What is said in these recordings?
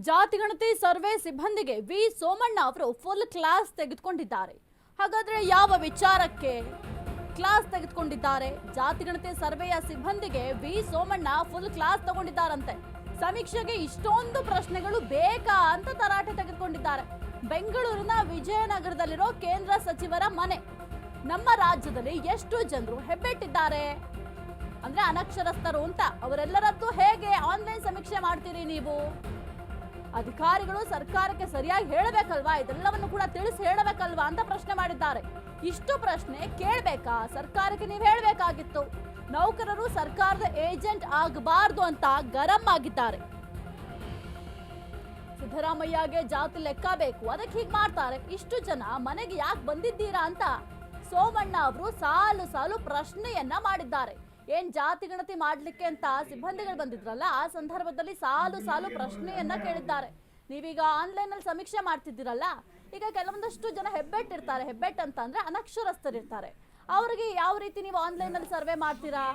ಜಾತಿಗಣತಿ survey ಸಿಬ್ಬಂದಿಗೆ V Somanna ಅವರು full class ತೆಗೆದುಕೊಂಡಿದ್ದಾರೆ. ಹಾಗಾದ್ರೆ ಯಾವ ವಿಚಾರಕ್ಕೆ ಕ್ಲಾಸ್ ತೆಗೆದುಕೊಂಡಿದ್ದಾರೆ? ಜಾತಿಗಣತಿ ಸರ್ವೆಯ ಸಿಬ್ಬಂದಿಗೆ ವಿ ಸೋಮಣ್ಣ ಫುಲ್ ಕ್ಲಾಸ್ ತಗೊಂಡಿದ್ದಾರಂತೆ. ಸಮೀಕ್ಷೆಗೆ ಇಷ್ಟೊಂದು ಪ್ರಶ್ನೆಗಳು ಬೇಕಾ ಅಂತ ತರಾಟೆ ತೆಗೆದುಕೊಂಡಿದ್ದಾರೆ. ಬೆಂಗಳೂರಿನ ವಿಜಯನಗರದಲ್ಲಿರೋ ಕೇಂದ್ರ ಸಚಿವರ ಮನೆ. ನಮ್ಮ ರಾಜ್ಯದಲ್ಲಿ ಎಷ್ಟು ಜನರು ಹೆಬ್ಬೆಟ್ಟಿದ್ದಾರೆ ಅಂದ್ರೆ ಅನಕ್ಷರಸ್ಥರು ಅಂತ. ಅವರೆಲ್ಲರದ್ದು ಹೇಗೆ ಆನ್ಲೈನ್ ಸಮೀಕ್ಷೆ ಮಾಡ್ತೀರಿ ನೀವು? ಅಧಿಕಾರಿಗಳು ಸರ್ಕಾರಕ್ಕೆ ಸರಿಯಾಗಿ ಹೇಳಬೇಕಲ್ವಾ? ಇದೆಲ್ಲವನ್ನು ಕೂಡ ತಿಳಿಸಿ ಹೇಳಬೇಕಲ್ವಾ ಅಂತ ಪ್ರಶ್ನೆ ಮಾಡಿದ್ದಾರೆ. ಇಷ್ಟು ಪ್ರಶ್ನೆ ಕೇಳಬೇಕಾ? ಸರ್ಕಾರಕ್ಕೆ ನೀವು ಹೇಳಬೇಕಾಗಿತ್ತು. ನೌಕರರು ಸರ್ಕಾರದ ಏಜೆಂಟ್ ಆಗಬಾರ್ದು ಅಂತ ಗರಂ ಆಗಿದ್ದಾರೆ. ಸಿದ್ದರಾಮಯ್ಯಗೆ ಜಾತಿ ಲೆಕ್ಕ ಬೇಕು, ಅದಕ್ಕೆ ಹೀಗೆ ಮಾಡ್ತಾರೆ. ಇಷ್ಟು ಜನ ಮನೆಗೆ ಯಾಕೆ ಬಂದಿದ್ದೀರಾ ಅಂತ ಸೋಮಣ್ಣ ಅವರು ಸಾಲು ಸಾಲು ಪ್ರಶ್ನೆಯನ್ನ ಮಾಡಿದ್ದಾರೆ. ಏನ್ ಜಾತಿ ಗಣತಿ ಮಾಡ್ಲಿಕ್ಕೆ ಅಂತ ಸಿಬ್ಬಂದಿಗಳು ಬಂದಿದ್ರಲ್ಲ, ಆ ಸಂದರ್ಭದಲ್ಲಿ ಸಾಲು ಸಾಲು ಪ್ರಶ್ನೆಯನ್ನ ಕೇಳಿದ್ದಾರೆ. ನೀವೀಗ ಆನ್ಲೈನ್ ಅಲ್ಲಿ ಸಮೀಕ್ಷೆ ಮಾಡ್ತಿದ್ದೀರಲ್ಲ, ಈಗ ಕೆಲವೊಂದಷ್ಟು ಜನ ಹೆಬ್ಬೆಟ್ಟಿರ್ತಾರೆ. ಹೆಬ್ಬೆಟ್ ಅಂತ ಅಂದ್ರೆ ಅನಕ್ಷರಸ್ಥರಿರ್ತಾರೆ. ಅವರಿಗೆ ಯಾವ ರೀತಿ ನೀವು ಆನ್ಲೈನ್ ಅಲ್ಲಿ ಸರ್ವೆ ಮಾಡ್ತೀರಾ?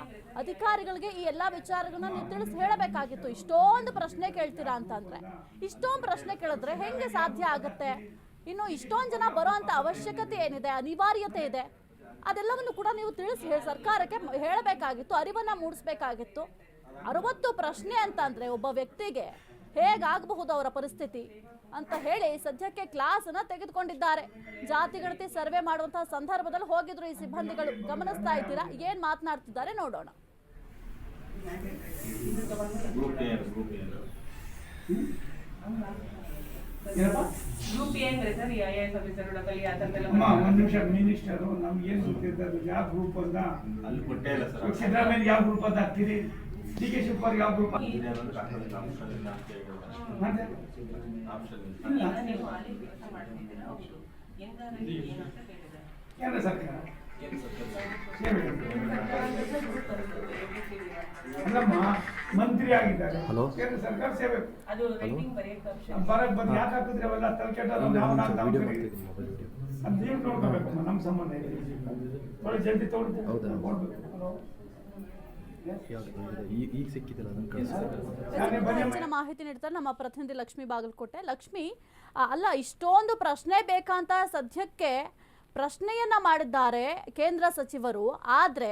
ಅಧಿಕಾರಿಗಳಿಗೆ ಈ ಎಲ್ಲಾ ವಿಚಾರಗಳನ್ನ ನೀವು ತಿಳಿಸಿ ಹೇಳಬೇಕಾಗಿತ್ತು. ಇಷ್ಟೊಂದು ಪ್ರಶ್ನೆ ಕೇಳ್ತೀರಾ ಅಂತಂದ್ರೆ, ಇಷ್ಟೊಂದು ಪ್ರಶ್ನೆ ಕೇಳಿದ್ರೆ ಹೆಂಗೆ ಸಾಧ್ಯ ಆಗುತ್ತೆ? ಇನ್ನು ಇಷ್ಟೊಂದು ಜನ ಬರೋ ಅಂತ ಅವಶ್ಯಕತೆ ಏನಿದೆ, ಅನಿವಾರ್ಯತೆ ಇದೆ, ಅದೆಲ್ಲವನ್ನು ಕೂಡ ನೀವು ತಿಳಿಸಿ ಸರ್ಕಾರಕ್ಕೆ ಹೇಳಬೇಕಾಗಿತ್ತು, ಅರಿವನ್ನ ಮೂಡಿಸ್ಬೇಕಾಗಿತ್ತು. 60 ಪ್ರಶ್ನೆ ಅಂತಂದ್ರೆ ಒಬ್ಬ ವ್ಯಕ್ತಿಗೆ ಹೇಗಾಗಬಹುದು ಅವರ ಪರಿಸ್ಥಿತಿ ಅಂತ ಹೇಳಿ ಸದ್ಯಕ್ಕೆ ಕ್ಲಾಸ್ ಅನ್ನ ತೆಗೆದುಕೊಂಡಿದ್ದಾರೆ. ಜಾತಿ ಗಣತಿ ಸರ್ವೆ ಮಾಡುವಂತಹ ಸಂದರ್ಭದಲ್ಲಿ ಹೋಗಿದ್ರು ಈ ಸಿಬ್ಬಂದಿಗಳು. ಗಮನಿಸ್ತಾ ಇದ್ದೀರಾ ಏನ್ ಮಾತನಾಡ್ತಿದ್ದಾರೆ ನೋಡೋಣ. ಗ್ರೂಪ್ ಏನ್ರಿ ಸರ್? ಐಎಎಸ್ ಆಫೀಸರ್ ಒಂದ್ ನಿಮಿಷ ಮಿನಿಸ್ಟರ್ ನಮ್ಗೆ ಏನ್ ಗೊತ್ತಿರ್ತದೆ ಯಾವ ಗ್ರೂಪ್ ಅಂತ ಅಲ್ಲಿ ಕೊಟ್ಟೇ ಇಲ್ಲ ಸರ್. ಸಿದ್ದರಾಮಯ್ಯ ಯಾವ ಗ್ರೂಪ್ ಅಂತ ಹಾಕ್ತೀರಿ? ಡಿ ಕೆ ಶಿವಕುಮಾರ್ ಯಾವ ಗ್ರೂಪ್ ಕೇಂದ್ರ ಸರ್ಕಾರ ಅಲ್ಲಮ್ಮ ಮಂತ್ರಿ ಆಗಿದ್ದಾರೆ. ಕೇಂದ್ರ ಸರ್ಕಾರ ಸೇವೆ ಬರಕ್ ಬಂದು ಯಾಕೆ ಹಾಕಿದ್ರೆ ಅವೆಲ್ಲ ತಲೆಕೆಟ್ಟ ನೀವು ನೋಡ್ಕೋಬೇಕು. ನಮ್ಮ ಸಂಬಂಧ ಥೋड़ी ಜಲ್ದಿ ಹೆಚ್ಚಿನ ಮಾಹಿತಿ ನೀಡ್ತಾರೆ ನಮ್ಮ ಪ್ರತಿನಿಧಿ ಲಕ್ಷ್ಮಿ ಬಾಗಲಕೋಟೆ. ಲಕ್ಷ್ಮಿ, ಅಲ್ಲ ಇಷ್ಟೊಂದು ಪ್ರಶ್ನೆ ಬೇಕಂತ ಸದ್ಯಕ್ಕೆ ಪ್ರಶ್ನೆಯನ್ನ ಮಾಡಿದ್ದಾರೆ ಕೇಂದ್ರ ಸಚಿವರು. ಆದ್ರೆ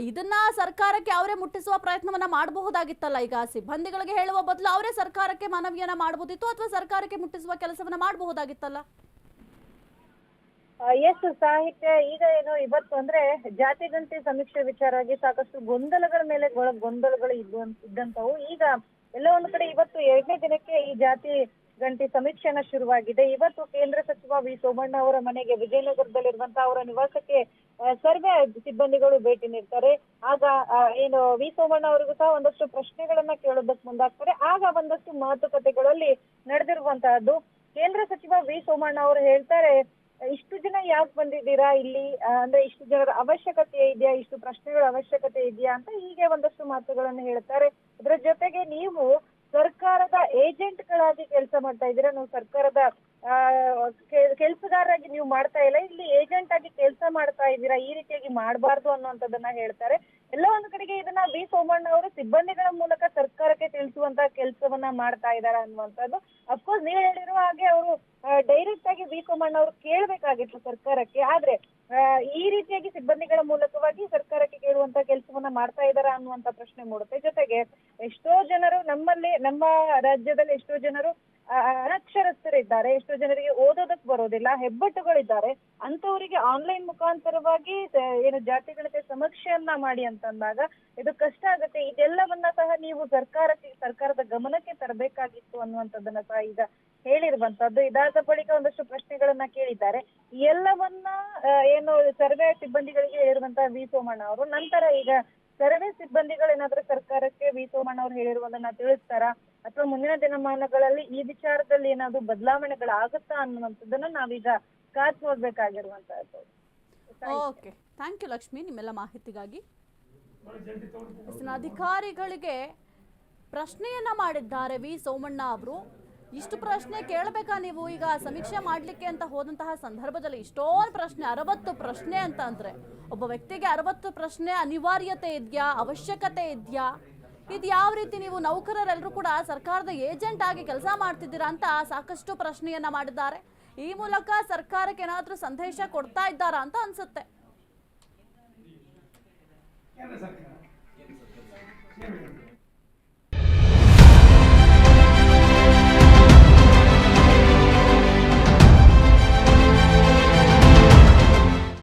ಇದನ್ನ ಸರ್ಕಾರಕ್ಕೆ ಅವರೇ ಮುಟ್ಟಿಸುವ ಪ್ರಯತ್ನವನ್ನ ಮಾಡಬಹುದಾಗಿತ್ತಲ್ಲ. ಈಗ ಸಿಬ್ಬಂದಿಗಳಿಗೆ ಹೇಳುವ ಬದಲು ಅವರೇ ಸರ್ಕಾರಕ್ಕೆ ಮನವಿಯನ್ನ ಮಾಡಬಹುದಿತ್ತು, ಅಥವಾ ಸರ್ಕಾರಕ್ಕೆ ಮುಟ್ಟಿಸುವ ಕೆಲಸವನ್ನ ಮಾಡಬಹುದಾಗಿತ್ತಲ್ಲ. ಎಸ್ ಸಾಹಿತ್ಯ, ಈಗ ಏನು ಇವತ್ತು ಅಂದ್ರೆ ಜಾತಿ ಗಣತಿ ಸಮೀಕ್ಷೆ ವಿಚಾರವಾಗಿ ಸಾಕಷ್ಟು ಗೊಂದಲಗಳ ಮೇಲೆ ಗೊಂದಲಗಳು ಇದ್ದಂತವು. ಈಗ ಎಲ್ಲ ಒಂದು ಕಡೆ ಇವತ್ತು 2ನೇ ದಿನಕ್ಕೆ ಈ ಜಾತಿ ಗಣತಿ ಸಮೀಕ್ಷೆನ ಶುರುವಾಗಿದೆ. ಇವತ್ತು ಕೇಂದ್ರ ಸಚಿವ ವಿ ಸೋಮಣ್ಣ ಅವರ ಮನೆಗೆ ವಿಜಯನಗರದಲ್ಲಿರುವಂತಹ ಅವರ ನಿವಾಸಕ್ಕೆ ಸರ್ವೆ ಸಿಬ್ಬಂದಿಗಳು ಭೇಟಿ ನೀಡ್ತಾರೆ. ಆಗ ಏನು ವಿ ಸೋಮಣ್ಣ ಅವರಿಗೂ ಸಹ ಒಂದಷ್ಟು ಪ್ರಶ್ನೆಗಳನ್ನ ಕೇಳೋದಕ್ಕೆ ಮುಂದಾಗ್ತಾರೆ. ಆಗ ಒಂದಷ್ಟು ಮಾತುಕತೆಗಳಲ್ಲಿ ನಡೆದಿರುವಂತಹದ್ದು. ಕೇಂದ್ರ ಸಚಿವ ವಿ ಸೋಮಣ್ಣ ಅವರು ಹೇಳ್ತಾರೆ, ಇಷ್ಟು ಜನ ಯಾಕೆ ಬಂದಿದ್ದೀರಾ ಇಲ್ಲಿ, ಅಂದ್ರೆ ಇಷ್ಟು ಜನರ ಅವಶ್ಯಕತೆ ಇದೆಯಾ, ಇಷ್ಟು ಪ್ರಶ್ನೆಗಳ ಅವಶ್ಯಕತೆ ಇದೆಯಾ ಅಂತ ಹೀಗೆ ಒಂದಷ್ಟು ಮಾತುಗಳನ್ನು ಹೇಳ್ತಾರೆ. ಇದರ ಜೊತೆಗೆ ನೀವು ಸರ್ಕಾರದ ಏಜೆಂಟ್ಗಳಾಗಿ ಕೆಲಸ ಮಾಡ್ತಾ ಇದ್ದೀರಾ, ನೀವು ಸರ್ಕಾರದ ಕೆಲಸಗಾರರಾಗಿ ನೀವು ಮಾಡ್ತಾ ಇಲ್ಲ, ಇಲ್ಲಿ ಏಜೆಂಟ್ ಆಗಿ ಕೆಲಸ ಮಾಡ್ತಾ ಇದ್ದೀರಾ, ಈ ರೀತಿಯಾಗಿ ಮಾಡಬಾರ್ದು ಅನ್ನುವಂಥದ್ದನ್ನ ಹೇಳ್ತಾರೆ. ಎಲ್ಲ ಒಂದು ಕಡೆಗೆ ಇದನ್ನ ವಿ ಸೋಮಣ್ಣ ಅವರು ಸಿಬ್ಬಂದಿಗಳ ಮೂಲಕ ಸರ್ಕಾರಕ್ಕೆ ತಿಳಿಸುವಂತ ಕೆಲಸವನ್ನ ಮಾಡ್ತಾ ಇದ್ದಾರೆ ಅನ್ನುವಂಥದ್ದು. ಅಫ್ಕೋರ್ಸ್ ನೀವು ಹೇಳಿರುವ ಹಾಗೆ ಅವರು ಡೈರೆಕ್ಟ್ ಆಗಿ ವಿ ಸೋಮಣ್ಣ ಅವರು ಕೇಳಬೇಕಾಗಿತ್ತು ಸರ್ಕಾರಕ್ಕೆ. ಆದ್ರೆ ಈ ರೀತಿಯಾಗಿ ಸಿಬ್ಬಂದಿಗಳ ಮೂಲಕವಾಗಿ ಸರ್ಕಾರಕ್ಕೆ ಕೇಳುವಂತ ಕೆಲಸವನ್ನ ಮಾಡ್ತಾ ಇದ್ದಾರಾ ಅನ್ನುವಂತ ಪ್ರಶ್ನೆ ಮೂಡುತ್ತೆ. ಜೊತೆಗೆ ಎಷ್ಟೋ ಜನರು ನಮ್ಮ ರಾಜ್ಯದಲ್ಲಿ ಎಷ್ಟೋ ಜನರು ಅನಕ್ಷರಸ್ಥರಿದ್ದಾರೆ, ಎಷ್ಟೋ ಜನರಿಗೆ ಓದೋದಕ್ ಬರೋದಿಲ್ಲ, ಹೆಬ್ಬಟ್ಟುಗಳಿದ್ದಾರೆ. ಅಂತವರಿಗೆ ಆನ್ಲೈನ್ ಮುಖಾಂತರವಾಗಿ ಏನು ಜಾತಿ ಗಣತಿ ಸಮೀಕ್ಷೆಯನ್ನ ಮಾಡಿ ಅಂತಂದಾಗ ಇದು ಕಷ್ಟ ಆಗುತ್ತೆ. ಇದೆಲ್ಲವನ್ನ ಸಹ ನೀವು ಸರ್ಕಾರದ ಗಮನಕ್ಕೆ ತರಬೇಕಾಗಿತ್ತು ಅನ್ನುವಂಥದ್ದನ್ನ ಸಹ ಈಗ ಹೇಳಿರುವಂತದ್ದು. ಇದಾದ ಬಳಿಕ ಒಂದಷ್ಟು ಪ್ರಶ್ನೆಗಳನ್ನ ಕೇಳಿದ್ದಾರೆ. ಎಲ್ಲವನ್ನ ಏನು ಸರ್ವೆ ಸಿಬ್ಬಂದಿಗಳಿಗೆ ಹೇಳಿರುವಂತಹ ವಿ ಸೋಮಣ್ಣ ಅವರು ನಂತರ ಈಗ ಸರ್ವೆ ಸಿಬ್ಬಂದಿಗಳೇನಾದ್ರೂ ಸರ್ಕಾರಕ್ಕೆ ವಿ ಸೋಮಣ್ಣ ಅವರು ಹೇಳಿರುವುದನ್ನ ತಿಳಿಸ್ತಾರ, ಅಥವಾ ಮುಂದಿನ ದಿನಮಾನಗಳಲ್ಲಿ ಈ ವಿಚಾರದಲ್ಲಿ ಏನಾದ್ರು ಬದಲಾವಣೆಗಳಾಗುತ್ತಾ ಅನ್ನುವಂಥದ್ದನ್ನ ನಾವೀಗ ಕಾದ್ ನೋಡ್ಬೇಕಾಗಿರುವಂತಹದ್ದು. ಓಕೆ, ಥ್ಯಾಂಕ್ ಯು ಲಕ್ಷ್ಮಿ ನಿಮ್ಮೆಲ್ಲ ಮಾಹಿತಿಗಾಗಿ. ಅಧಿಕಾರಿಗಳಿಗೆ ಪ್ರಶ್ನೆಯನ್ನ ಮಾಡಿದ್ದಾರೆ ವಿ ಸೋಮಣ್ಣ ಅವರು. ಇಷ್ಟು ಪ್ರಶ್ನೆ ಕೇಳಬೇಕಾ ನೀವು? ಈಗ ಸಮೀಕ್ಷೆ ಮಾಡ್ಲಿಕ್ಕೆ ಅಂತ ಹೋದಂತಹ ಸಂದರ್ಭದಲ್ಲಿ ಇಷ್ಟೊಂದು ಪ್ರಶ್ನೆ, 60 ಪ್ರಶ್ನೆ ಅಂತ ಅಂದ್ರೆ ಒಬ್ಬ ವ್ಯಕ್ತಿಗೆ 60 ಪ್ರಶ್ನೆ ಅನಿವಾರ್ಯತೆ ಇದೆಯಾ, ಅವಶ್ಯಕತೆ ಇದೆಯಾ? ಇದು ಯಾವ ರೀತಿ ನೀವು ನೌಕರರೆಲ್ಲರೂ ಕೂಡ ಸರ್ಕಾರದ ಏಜೆಂಟ್ ಆಗಿ ಕೆಲಸ ಮಾಡ್ತಿದ್ದೀರಾ ಅಂತ ಸಾಕಷ್ಟು ಪ್ರಶ್ನೆಯನ್ನ ಮಾಡಿದ್ದಾರೆ. ಈ ಮೂಲಕ ಸರ್ಕಾರಕ್ಕೆ ಏನಾದ್ರೂ ಸಂದೇಶ ಕೊಡ್ತಾ ಇದ್ದಾರಾ ಅಂತ ಅನ್ಸುತ್ತೆ. ಕೇಂದ್ರ ಸರ್ಕಾರ